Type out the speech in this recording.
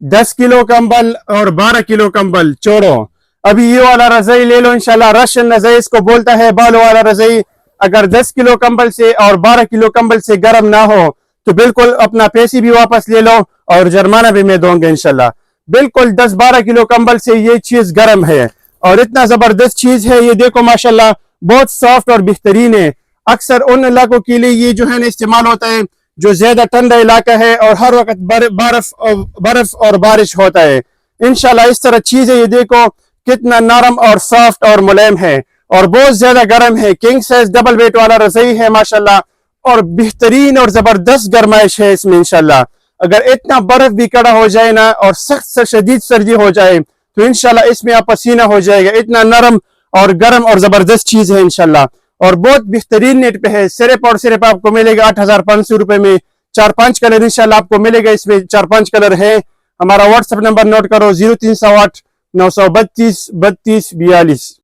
10 kilo कंबल और 12 kilo कंबल चोड़ो। अभी ये वाला रजाई ले लो इंशाल्लाह, रशियन रजाई इसको बोलता है, बालों वाला रजाई। अगर 10 किलो कंबल से और 12 किलो कंबल से गर्म ना हो तो बिल्कुल अपना पैसे भी वापस ले लो और जुर्माना भी मैं दूंगा इंशाल्लाह। बिल्कुल 10-12 किलो कंबल से ये चीज गर्म है और इतना जबरदस्त चीज है। ये देखो माशाल्लाह बहुत सॉफ्ट और बेहतरीन है। अक्सर उन इलाकों के लिए ये जो है ना इस्तेमाल होता है जो ज्यादा ठंडा इलाका है और हर वक्त बर्फ और बारिश होता है। इंशाल्लाह इस तरह चीज है। ये देखो कितना नरम और सॉफ्ट और मुलायम है और बहुत ज्यादा गर्म है। किंग साइज डबल वेट वाला रजाई है माशाल्लाह और बेहतरीन और जबरदस्त गर्माइश है इसमें इंशाल्लाह। अगर इतना बर्फ भी कड़ा हो जाए ना और सख्त से शदीद सर्दी हो जाए तो इंशाल्लाह इसमें आप पसीना हो जाएगा। इतना नरम और गर्म और जबरदस्त चीज है इंशाल्लाह और बहुत बेहतरीन नेट पे है। सिर्फ आपको मिलेगा 8,500 रुपए में। 4-5 कलर इंशाल्लाह आपको मिलेगा इसमें। 4-5 कलर है। हमारा व्हाट्सएप नंबर नोट करो 0308 932 32 42।